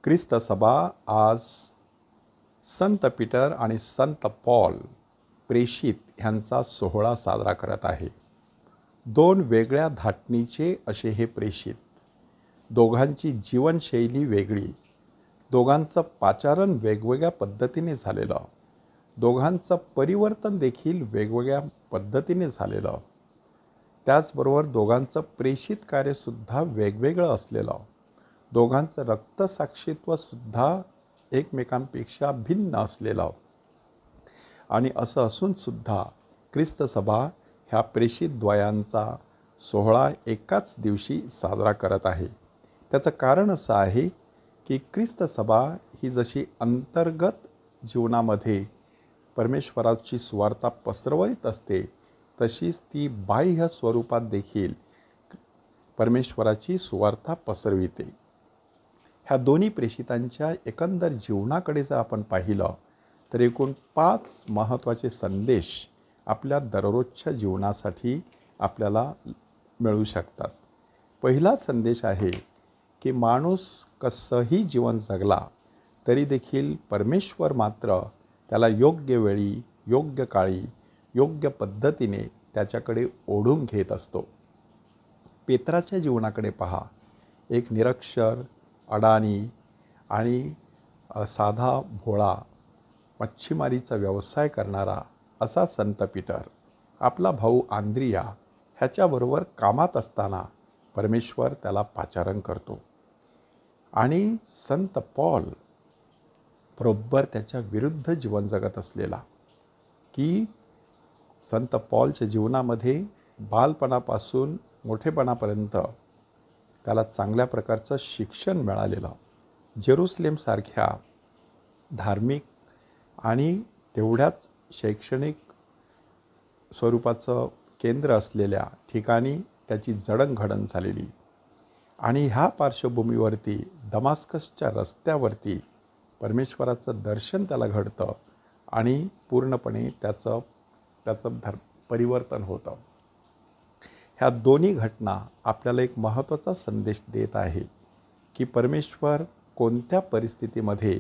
ख्रिस्त सभा आज संत पीटर आणि संत पॉल प्रेषित ह्यांचा सोहळा साजरा करत आहे. दोन वेगळ्या धाटणीचे असे हे प्रेषित. दोघांची जीवनशैली वेगळी, दोघांचं पाचारण वेगवेगळ्या पद्धतीने झालेलं, दोघांचं परिवर्तन देखील वेगवेगळ्या पद्धतीने झालेलं, त्याचबरोबर दोघांचं प्रेषित कार्यसुद्धा वेगवेगळं असलेलं, दोघांचं रक्तसाक्षीत्वसुद्धा एकमेकांपेक्षा भिन्न असलेलं. आणि असं असूनसुद्धा ख्रिस्त सभा ह्या प्रेषित द्वयांचा सोहळा एकाच दिवशी साजरा करत आहे. त्याचं कारण असं आहे की ख्रिस्त सभा ही जशी अंतर्गत जीवनामध्ये परमेश्वराची सुवार्ता पसरवत असते, तशीच ती बाह्य स्वरूपात देखील परमेश्वराची सुवार्ता पसरविते. ह्या दोन्ही प्रेषितांच्या एकंदर जीवनाकडे जर आपण पाहिलं तर एकूण 5 महत्त्वाचे संदेश आपल्या दररोजच्या जीवनासाठी आपल्याला मिळू शकतात. पहिला संदेश आहे की माणूस कसंही जीवन जगला तरी देखील परमेश्वर मात्र त्याला योग्य वेळी, योग्य काळी, योग्य पद्धतीने त्याच्याकडे ओढून घेत असतो. पेत्राच्या जीवनाकडे पहा. एक निरक्षर, अडाणी आणि साधा भोळा मच्छीमारीचा व्यवसाय करणारा असा संत पीटर आपला भाऊ आंद्रिया ह्याच्याबरोबर कामात असताना परमेश्वर त्याला पाचारण करतो. आणि संत पॉल बरोबर त्याच्या विरुद्ध जीवन जगत असलेला, की संत पॉलच्या जीवनामध्ये बालपणापासून मोठेपणापर्यंत त्याला चांगल्या प्रकारचं शिक्षण मिळालेलं, जेरुसलेमसारख्या धार्मिक आणि तेवढ्याच शैक्षणिक स्वरूपाचं केंद्र असलेल्या ठिकाणी त्याची जडणघडण झालेली. आणि ह्या पार्श्वभूमीवरती दमास्कसच्या रस्त्यावरती परमेश्वराचं दर्शन त्याला घडतं आणि पूर्णपणे त्याचं परिवर्तन होतं. ह्या दोन्ही घटना आपल्याला एक महत्त्वाचा संदेश देत आहे की परमेश्वर कोणत्या परिस्थितीमध्ये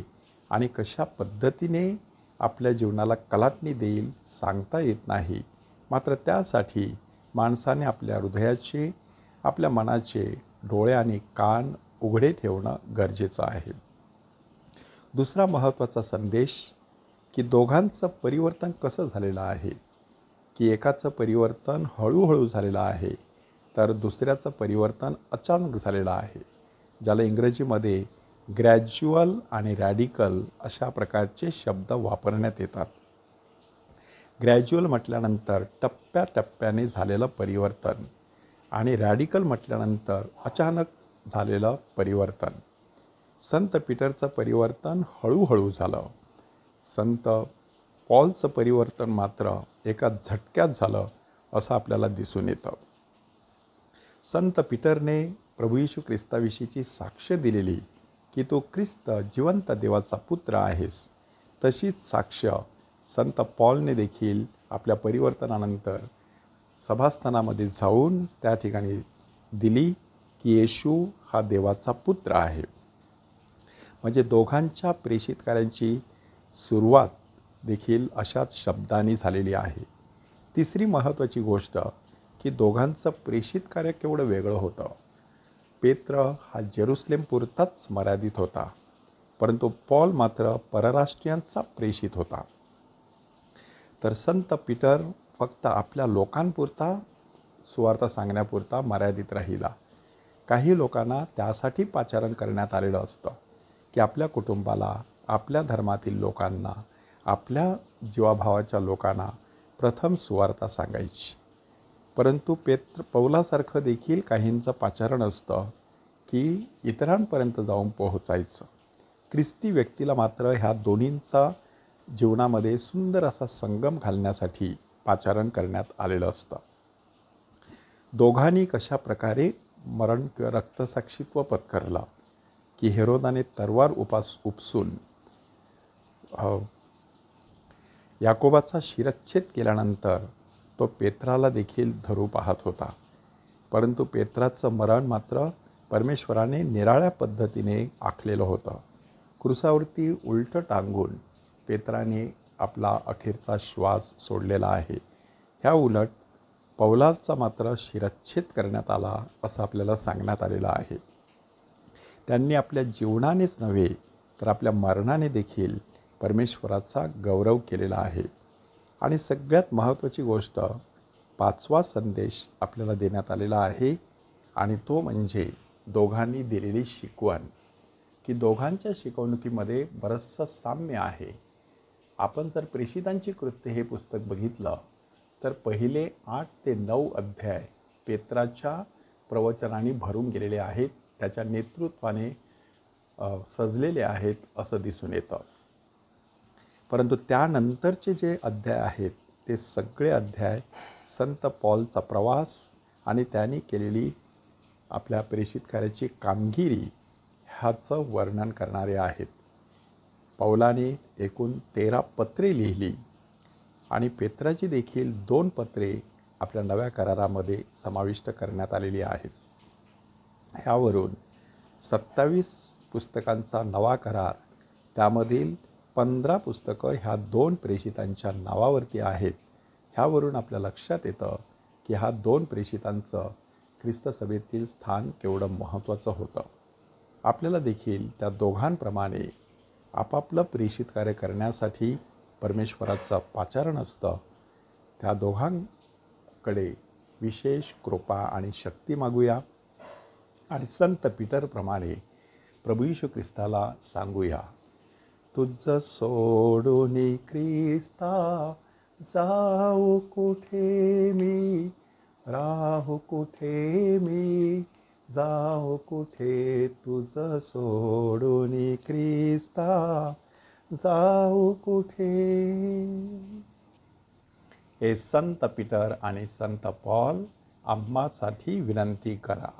आणि कशा पद्धतीने आपल्या जीवनाला कलाटणी देईल सांगता येत नाही. मात्र त्यासाठी माणसाने आपल्या हृदयाचे, आपल्या मनाचे डोळे आणि कान उघडे ठेवणं गरजेचं आहे. दुसरा महत्त्वाचा संदेश की दोघांचं परिवर्तन कसं झालेलं आहे, की एकाचं परिवर्तन हळूहळू झालेलं आहे तर दुसऱ्याचं परिवर्तन अचानक झालेलं आहे, ज्याला इंग्रजीमध्ये ग्रॅज्युअल आणि रॅडिकल अशा प्रकारचे शब्द वापरण्यात येतात. ग्रॅज्युअल म्हटल्यानंतर टप्प्याटप्प्याने झालेलं परिवर्तन आणि रॅडिकल म्हटल्यानंतर अचानक झालेलं परिवर्तन. संत पीटरचं परिवर्तन हळूहळू झालं. संत पॉलचं परिवर्तन मात्र एका झटक्यात झालं असं आपल्याला दिसून येतं. संत पीटरने प्रभू येशू ख्रिस्ताविषयीची साक्ष दिलेली की तो ख्रिस्त जिवंत देवाचा पुत्र आहेस, तशीच साक्ष संत पॉलने देखील आपल्या परिवर्तनानंतर सभास्थानामध्ये जाऊन त्या ठिकाणी दिली की येशू हा देवाचा पुत्र आहे. म्हणजे दोघांच्या प्रेषित कार्यांची सुरुवात देखील अशाच शब्दांनी झालेली आहे. तिसरी महत्त्वाची गोष्ट की दोघांचं प्रेषित कार्य केवढं वेगळं होतं. पेत्र हा जेरुसलेमपुरताच मर्यादित होता, परंतु पॉल मात्र परराष्ट्रीयांचा प्रेषित होता. तर संत पीटर फक्त आपल्या लोकांपुरता सुवार्ता सांगण्यापुरता मर्यादित राहिला. काही लोकांना त्यासाठी पाचारण करण्यात आलेलं असतं की आपल्या कुटुंबाला, आपल्या धर्मातील लोकांना, आपल्या जीवाभावाच्या लोकांना प्रथम सुवार्ता सांगायची. परंतु पौलासारखं देखील काहींचं पाचारण असतं की इतरांपर्यंत जाऊन पोहोचायचं. ख्रिस्ती व्यक्तीला मात्र ह्या दोन्हींचा जीवनामध्ये सुंदर असा संगम घालण्यासाठी पाचारण करण्यात आलेलं असतं. दोघांनी कशा प्रकारे मरण किंवा रक्तसाक्षीत्व पत्करलं की हेरोदाने तलवार उपसून याकोबाचा शिरच्छेद केल्यानंतर तो पेत्राला देखील धरू पाहत होता. परंतु पेत्राचं मरण मात्र परमेश्वराने निराळ्या पद्धतीने आखलेलं होतं. क्रुसावरती उलटं टांगून पेत्राने आपला अखेरचा श्वास सोडलेला आहे. ह्या उलट पौलाचा मात्र शिरच्छेद करण्यात आला असं आपल्याला सांगण्यात आलेलं आहे. त्यांनी आपल्या जीवनानेच नव्हे तर आपल्या मरणाने देखील परमेश्वराचा गौरव केलेला आहे. आणि सगळ्यात महत्त्वाची गोष्ट, 5वा संदेश आपल्याला देण्यात आलेला आहे आणि तो म्हणजे दोघांनी दिलेली शिकवण, की दोघांच्या शिकवणुकीमध्ये बरंचसं साम्य आहे. आपण जर प्रेषितांची कृत्य हे पुस्तक बघितलं तर पहिले 8 ते 9 अध्याय पेत्राच्या प्रवचनाने भरून गेलेले आहेत, त्याच्या नेतृत्वाने सजलेले आहेत असं दिसून येतं. परंतु त्यानंतरचे जे अध्याय आहेत ते सगळे अध्याय संत पॉलचा प्रवास आणि त्यांनी केलेली आपल्या प्रेषित कार्याची कामगिरी ह्याचं वर्णन करणारे आहेत. पौलाने एकूण 13 पत्रे लिहिली आणि पेत्राची देखील 2 पत्रे आपल्या नव्या करारामध्ये समाविष्ट करण्यात आलेली आहेत. ह्यावरून 27 पुस्तकांचा नवा करार, त्यामधील 15 पुस्तकं ह्या 2 प्रेषितांच्या नावावरती आहेत. ह्यावरून आपल्या लक्षात येतं की ह्या 2 प्रेषितांचं ख्रिस्त सभेतील स्थान केवढं महत्त्वाचं होतं. आपल्याला देखील त्या दोघांप्रमाणे आपापलं प्रेषित कार्य करण्यासाठी परमेश्वराचं पाचारण असतं. त्या दोघांकडे विशेष कृपा आणि शक्ती मागूया आणि संत पीटरप्रमाणे प्रभू येशू ख्रिस्ताला सांगूया, तुझं सोडून ख्रिस्ता जाऊ कुठे मी, राहू कुठे मी, जाऊ कुठे, तुझं सोडून ख्रिस्ता जाऊ कुठे. हे संत पीटर आणि संत पॉल आम्हासाठी विनंती करा.